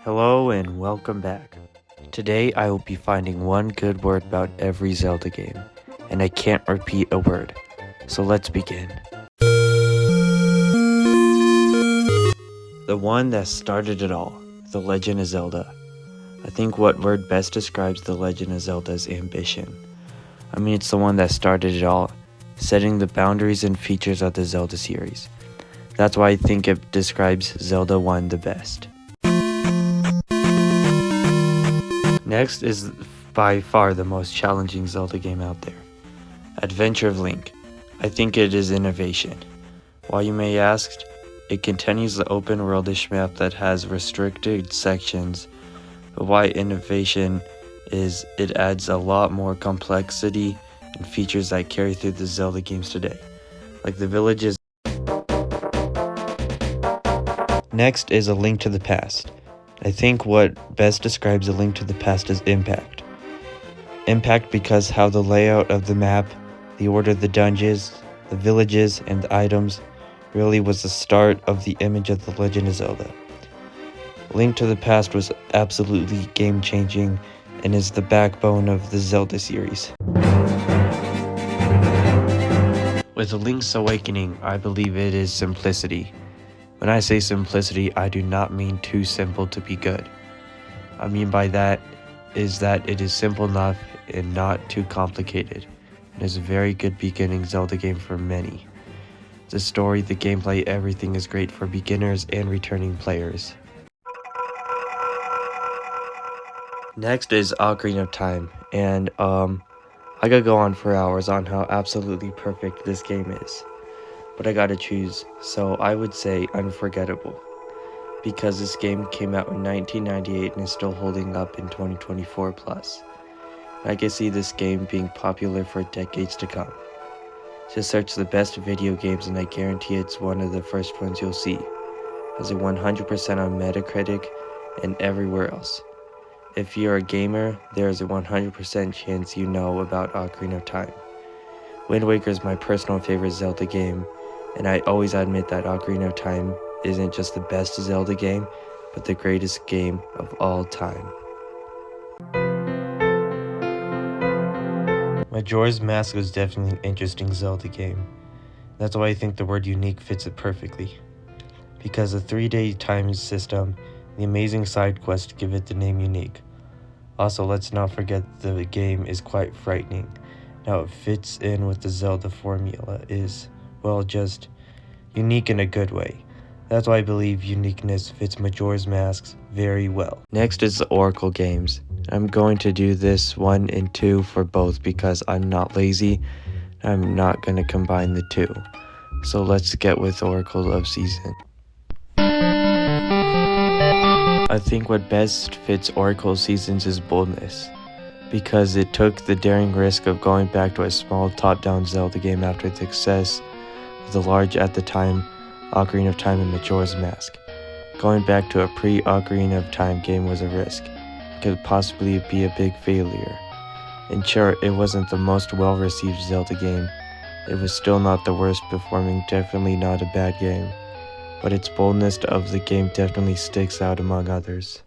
Hello and welcome back. Today I will be finding one good word about every Zelda game, and I can't repeat a word. So let's begin. The one that started it all, The Legend of Zelda. I think what word best describes The Legend of Zelda is ambition. It's the one that started it all, setting the boundaries and features of the Zelda series. That's why I think it describes Zelda 1 the best. Next is by far the most challenging Zelda game out there, Adventure of Link. I think it is innovation. Why, you may ask, it continues the open worldish map that has restricted sections, but why innovation is it adds a lot more complexity and features that carry through the Zelda games today, like the villages. Next is A Link to the Past. I think what best describes A Link to the Past is impact. Impact because how the layout of the map, the order of the dungeons, the villages, and the items really was the start of the image of The Legend of Zelda. Link to the Past was absolutely game-changing and is the backbone of the Zelda series. With Link's Awakening, I believe it is simplicity. When I say simplicity, I do not mean too simple to be good. I mean by that is that it is simple enough and not too complicated. It is a very good beginning Zelda game for many. The story, the gameplay, everything is great for beginners and returning players. Next is Ocarina of Time, and I could go on for hours on how absolutely perfect this game is. But I gotta choose, so I would say Unforgettable, because this game came out in 1998 and is still holding up in 2024 plus. I can see this game being popular for decades to come. Just search the best video games and I guarantee it's one of the first ones you'll see. Has a 100% on Metacritic and everywhere else. If you're a gamer, there is a 100% chance you know about Ocarina of Time. Wind Waker is my personal favorite Zelda game, and I always admit that Ocarina of Time isn't just the best Zelda game, but the greatest game of all time. Majora's Mask was definitely an interesting Zelda game. That's why I think the word unique fits it perfectly. Because the 3-day time system, the amazing side quests give it the name unique. Also, let's not forget the game is quite frightening. How it fits in with the Zelda formula is, well, just unique in a good way. That's why I believe uniqueness fits Majora's Mask very well. Next is the Oracle games. I'm going to do this 1 and 2 for both because I'm not lazy. I'm not going to combine the two. So let's get with Oracle of Season. I think what best fits Oracle Seasons is boldness, because it took the daring risk of going back to a small top-down Zelda game after the success of the large at the time Ocarina of Time and Majora's Mask. Going back to a pre-Ocarina of Time game was a risk. It could possibly be a big failure. And sure, it wasn't the most well-received Zelda game. It was still not the worst performing, definitely not a bad game. But its boldness of the game definitely sticks out among others.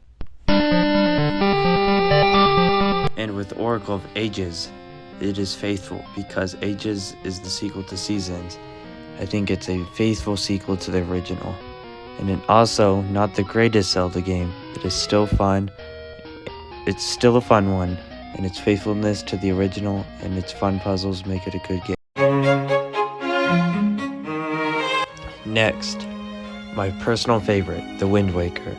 And with Oracle of Ages, it is faithful because Ages is the sequel to Seasons. I think it's a faithful sequel to the original. And it also not the greatest Zelda game. It is still fun. It's still a fun one, and its faithfulness to the original and its fun puzzles make it a good game. Next, my personal favorite, the Wind Waker.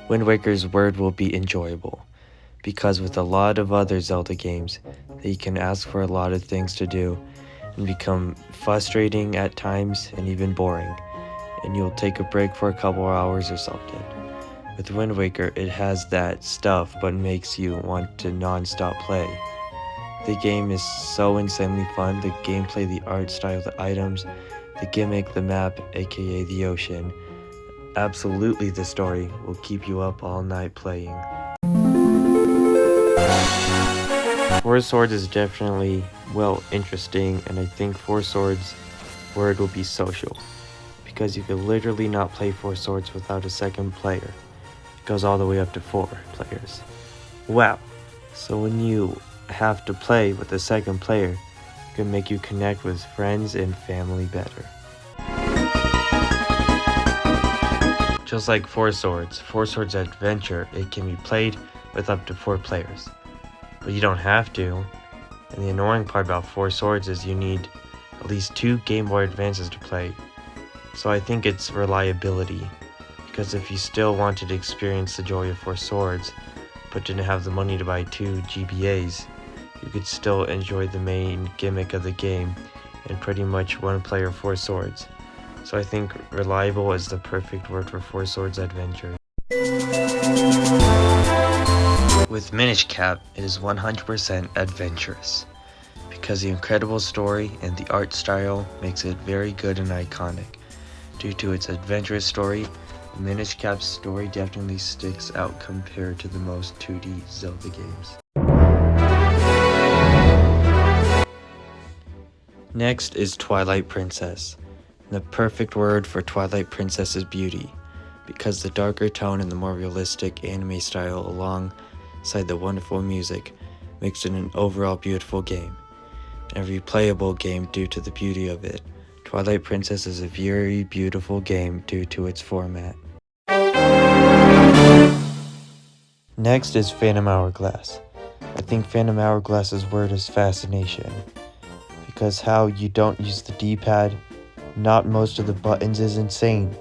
Wind Waker's word will be enjoyable, because with a lot of other Zelda games, they can ask for a lot of things to do and become frustrating at times and even boring, and you'll take a break for a couple hours or something. With Wind Waker, it has that stuff but makes you want to non-stop play. The game is so insanely fun, the gameplay, the art style, the items, the gimmick, the map, aka the ocean. Absolutely, the story will keep you up all night playing. Four Swords is definitely, well, interesting, and I think Four Swords word will be social, because you could literally not play Four Swords without a second player. It goes all the way up to 4 players. Wow. So when you have to play with a second player, it can make you connect with friends and family better. Just like Four Swords Adventure, it can be played with up to 4 players. But you don't have to. And the annoying part about Four Swords is you need at least 2 Game Boy Advances to play. So I think it's reliability. Because if you still wanted to experience the joy of Four Swords, but didn't have the money to buy 2 GBAs, you could still enjoy the main gimmick of the game and pretty much one player Four Swords. So I think reliable is the perfect word for Four Swords Adventure. With Minish Cap, it is 100% adventurous, because the incredible story and the art style makes it very good and iconic. Due to its adventurous story, Minish Cap's story definitely sticks out compared to the most 2D Zelda games. Next is Twilight Princess. The perfect word for Twilight Princess is beauty, because the darker tone and the more realistic anime style alongside the wonderful music makes it an overall beautiful game, and a replayable game due to the beauty of it. Twilight Princess is a very beautiful game due to its format. Next is Phantom Hourglass. I think Phantom Hourglass's word is fascination, because how you don't use the D-pad, not most of the buttons, is insane,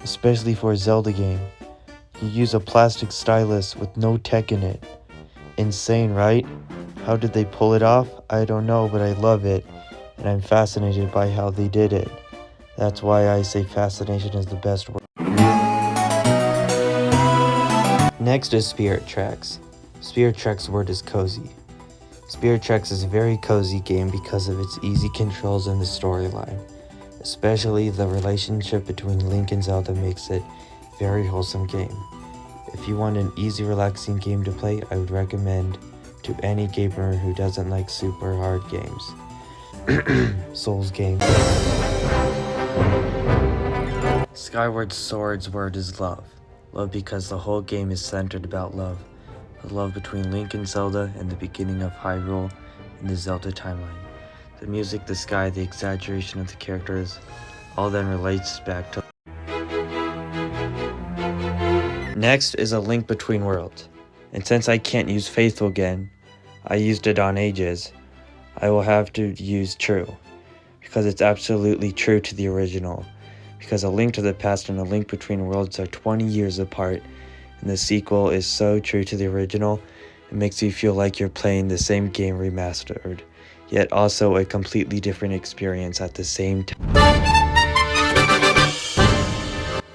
especially for a Zelda game. You use a plastic stylus with no tech in it. Insane, right? How did they pull it off? I don't know, but I love it, and I'm fascinated by how they did it. That's why I say fascination is the best word. Next is Spirit Tracks. Spirit Tracks' word is cozy. Spirit Tracks is a very cozy game because of its easy controls and the storyline. Especially the relationship between Link and Zelda makes it a very wholesome game. If you want an easy, relaxing game to play, I would recommend to any gamer who doesn't like super hard games. Souls games. Skyward Sword's word is love. Love because the whole game is centered about love. The love between Link and Zelda and the beginning of Hyrule in the Zelda timeline. The music, the sky, the exaggeration of the characters, all then relates back to... Next is A Link Between Worlds. And since I can't use Faithful again, I used it on Ages, I will have to use True, because it's absolutely true to the original. Because A Link to the Past and A Link Between Worlds are 20 years apart, and the sequel is so true to the original, it makes you feel like you're playing the same game remastered, yet also a completely different experience at the same time.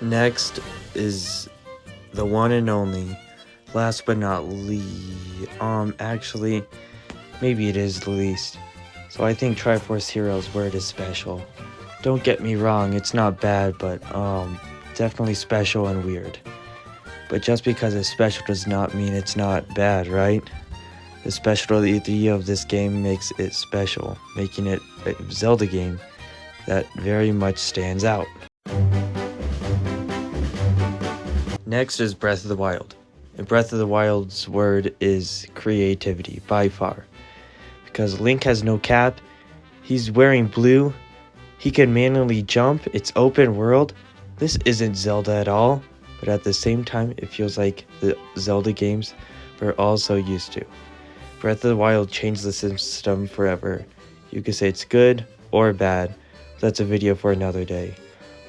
Next is the one and only, last but not least, actually, maybe it is the least. So I think Triforce Heroes' word is special. Don't get me wrong, it's not bad, but definitely special and weird. But just because it's special does not mean it's not bad, right? The specialty of this game makes it special, making it a Zelda game that very much stands out. Next is Breath of the Wild. And Breath of the Wild's word is creativity, by far. Because Link has no cap, he's wearing blue, he can manually jump, it's open world. This isn't Zelda at all, but at the same time it feels like the Zelda games we're all so used to. Breath of the Wild changed the system forever. You could say it's good or bad. That's a video for another day.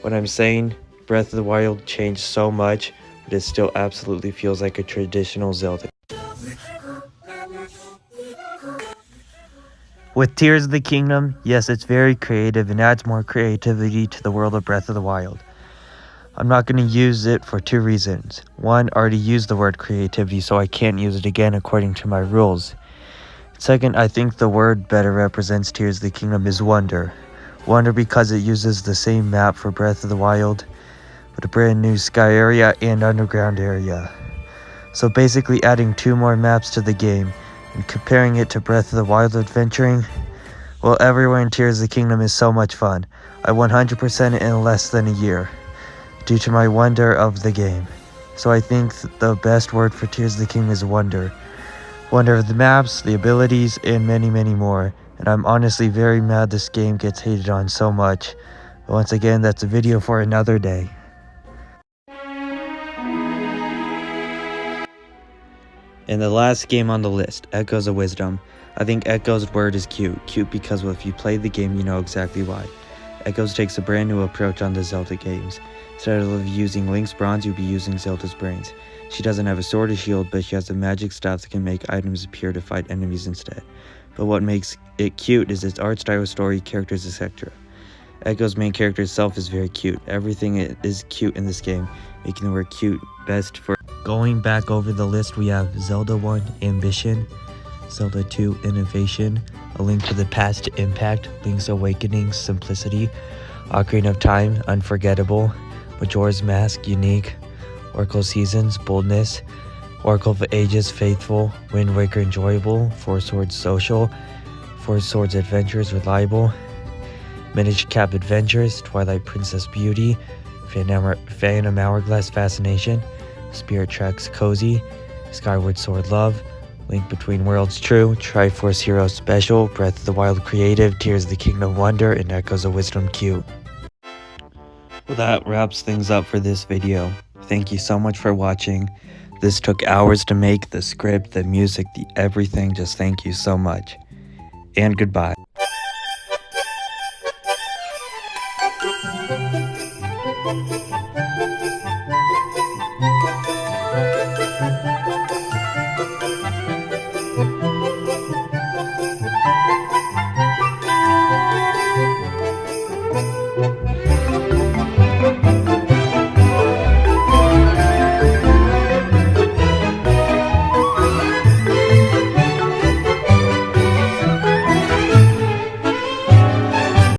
What I'm saying, Breath of the Wild changed so much, but it still absolutely feels like a traditional Zelda. With Tears of the Kingdom, yes, it's very creative and adds more creativity to the world of Breath of the Wild. I'm not going to use it for 2 reasons. One, I already used the word creativity, so I can't use it again according to my rules. Second, I think the word better represents Tears of the Kingdom is wonder. Wonder because it uses the same map for Breath of the Wild, but a brand new sky area and underground area. So basically adding 2 more maps to the game and comparing it to Breath of the Wild adventuring, well, everywhere in Tears of the Kingdom is so much fun. I 100% it in less than a year, due to my wonder of the game. So I think the best word for Tears of the Kingdom is wonder. Wonder of the maps, the abilities, and many, many more. And I'm honestly very mad this game gets hated on so much. But once again, that's a video for another day. And the last game on the list, Echoes of Wisdom. I think Echoes word is cute. Cute because if you play the game, you know exactly why. Echoes takes a brand new approach on the Zelda games. Instead of using Link's bronze, you'll be using Zelda's brains. She doesn't have a sword or shield, but she has a magic staff that can make items appear to fight enemies instead. But what makes it cute is its art style, story, characters, etc. Echo's main character itself is very cute. Everything is cute in this game, making the word cute best for... Going back over the list, we have Zelda 1, Ambition, Zelda 2, Innovation, A Link to the Past, Impact, Link's Awakening, Simplicity, Ocarina of Time, Unforgettable, Majora's Mask, Unique, Oracle Seasons, Boldness, Oracle of Ages, Faithful, Wind Waker, Enjoyable, Four Swords, Social, Four Swords Adventures, Reliable, Minish Cap Adventures, Twilight Princess Beauty, Phantom Hourglass Fascination, Spirit Tracks Cozy, Skyward Sword Love, Link Between Worlds True, Triforce Hero Special, Breath of the Wild Creative, Tears of the Kingdom Wonder, and Echoes of Wisdom Q. Well, that wraps things up for this video. Thank you so much for watching. This took hours to make, the script, the music, the everything. Just thank you so much. And goodbye.